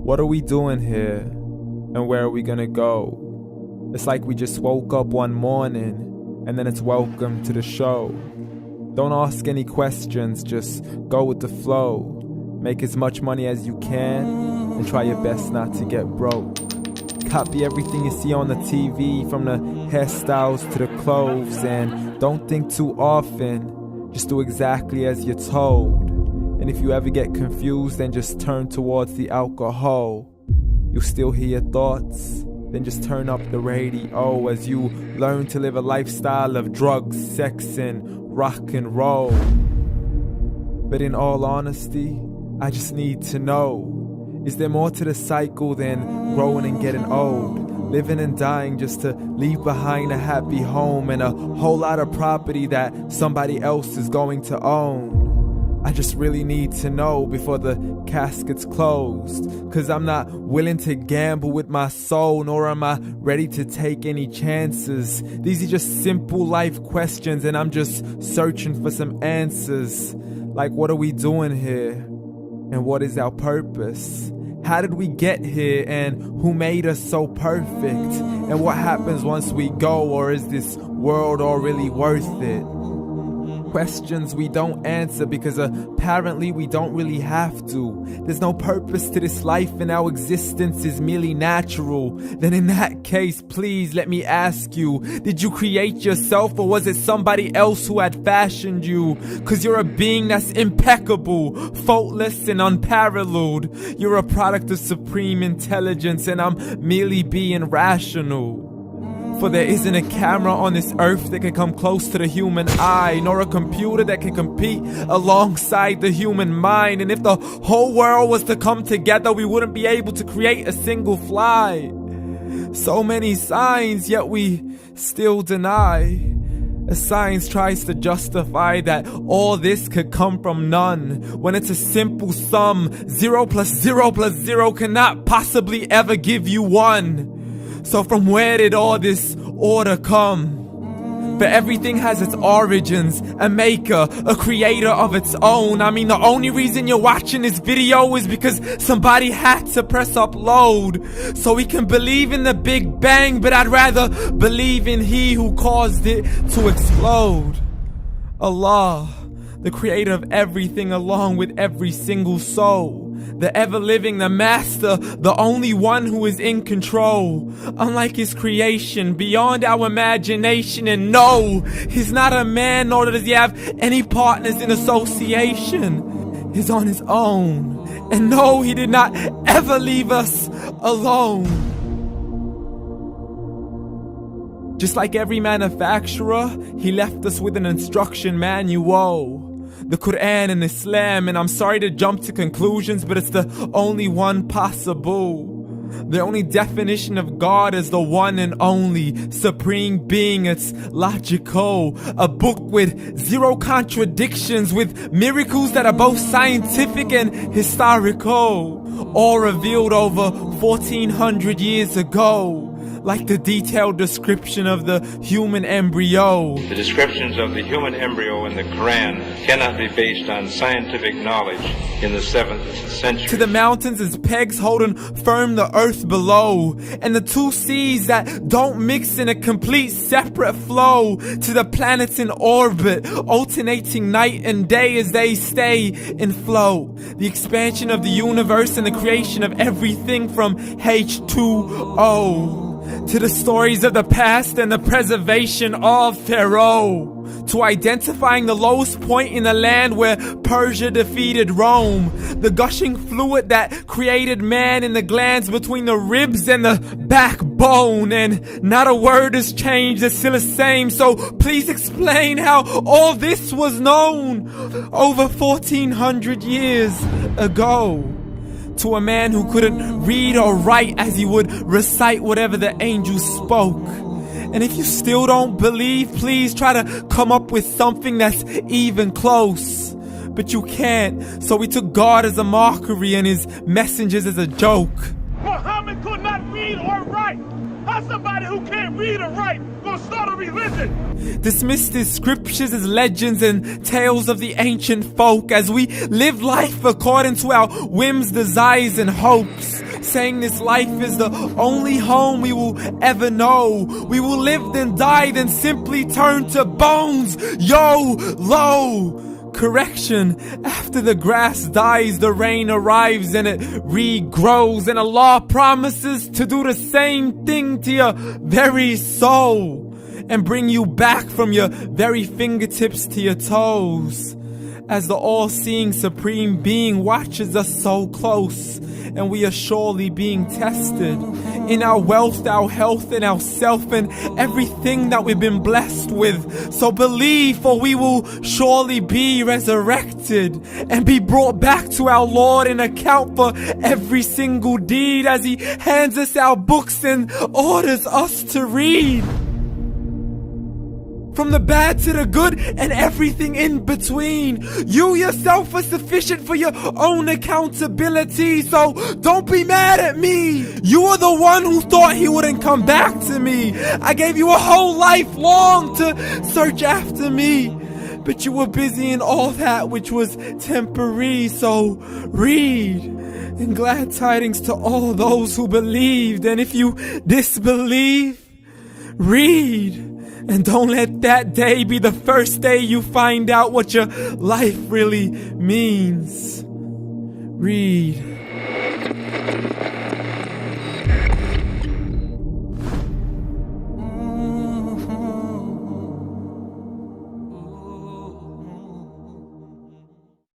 What are we doing here? And where are we gonna go? It's like we just woke up one morning and then it's welcome to the show. Don't ask any questions, just go with the flow. Make as much money as you can and try your best not to get broke. Copy everything you see on the TV, from the hairstyles to the clothes, and don't think too often, just do exactly as you're told. And if you ever get confused, then just turn towards the alcohol. You'll still hear your thoughts, then just turn up the radio as you learn to live a lifestyle of drugs, sex, and rock and roll. But in all honesty, I just need to know, is there more to the cycle than growing and getting old? Living and dying just to leave behind a happy home and a whole lot of property that somebody else is going to own. I just really need to know before the casket's closed, 'cause I'm not willing to gamble with my soul, nor am I ready to take any chances. These are just simple life questions and I'm just searching for some answers. Like, what are we doing here? And what is our purpose? How did we get here, and who made us so perfect? And what happens once we go, or is this world all really worth it? Questions we don't answer because apparently we don't really have to. There's no purpose to this life and our existence is merely natural. Then in that case, please let me ask you, did you create yourself, or was it somebody else who had fashioned you? 'Cause you're a being that's impeccable, faultless and unparalleled. You're a product of supreme intelligence and I'm merely being rational. For there isn't a camera on this earth that can come close to the human eye, nor a computer that can compete alongside the human mind. And if the whole world was to come together, we wouldn't be able to create a single fly. So many signs, yet we still deny. As science tries to justify that all this could come from none, when it's a simple sum. 0 plus 0 plus 0 cannot possibly ever give you 1. So from where did all this order come? For everything has its origins, a maker, a creator of its own. I mean, the only reason you're watching this video is because somebody had to press upload. So we can believe in the Big Bang, but I'd rather believe in He who caused it to explode. Allah, the creator of everything along with every single soul. The ever-living, the master, the only one who is in control. Unlike his creation, beyond our imagination. And no, he's not a man, nor does he have any partners in association. He's on his own. And no, he did not ever leave us alone. Just like every manufacturer, he left us with an instruction manual. The Quran and Islam, and I'm sorry to jump to conclusions, but it's the only one possible. The only definition of God is the one and only supreme being. It's logical, a book with 0 contradictions, with miracles that are both scientific and historical, all revealed over 1400 years ago. Like the detailed description of the human embryo. The descriptions of the human embryo in the Quran cannot be based on scientific knowledge in the 7th century. To the mountains as pegs holding firm the earth below, and the 2 seas that don't mix in a complete separate flow. To the planets in orbit, alternating night and day as they stay in flow. The expansion of the universe and the creation of everything from H2O. To the stories of the past and the preservation of Pharaoh. To identifying the lowest point in the land where Persia defeated Rome. The gushing fluid that created man in the glands between the ribs and the backbone. And not a word has changed, it's still the same. So please explain how all this was known over 1400 years ago. To a man who couldn't read or write as he would recite whatever the angels spoke. And if you still don't believe, please try to come up with something that's even close. But you can't, so we took God as a mockery and his messengers as a joke. Muhammad could not read or write. How's somebody who can't read or write gonna start a religion? Dismissed his scriptures as legends and tales of the ancient folk as we live life according to our whims, desires, and hopes. saying this life is the only home we will ever know. We will live then die, then simply turn to bones. YOLO! Correction, after the grass dies, the rain arrives and it regrows, and Allah promises to do the same thing to your very soul and bring you back from your very fingertips to your toes, as the all-seeing supreme being watches us so close, and we are surely being tested in our wealth, our health, and our self, and everything that we've been blessed with. So believe, for we will surely be resurrected and be brought back to our Lord and account for every single deed, as He hands us our books and orders us to read. From the bad to the good and everything in between. You yourself are sufficient for your own accountability, so don't be mad at me. You are the one who thought He wouldn't come back to me. I gave you a whole life long to search after me, but you were busy in all that which was temporary. So read, and glad tidings to all those who believed. And if you disbelieve, read. And don't let that day be the first day you find out what your life really means. Read.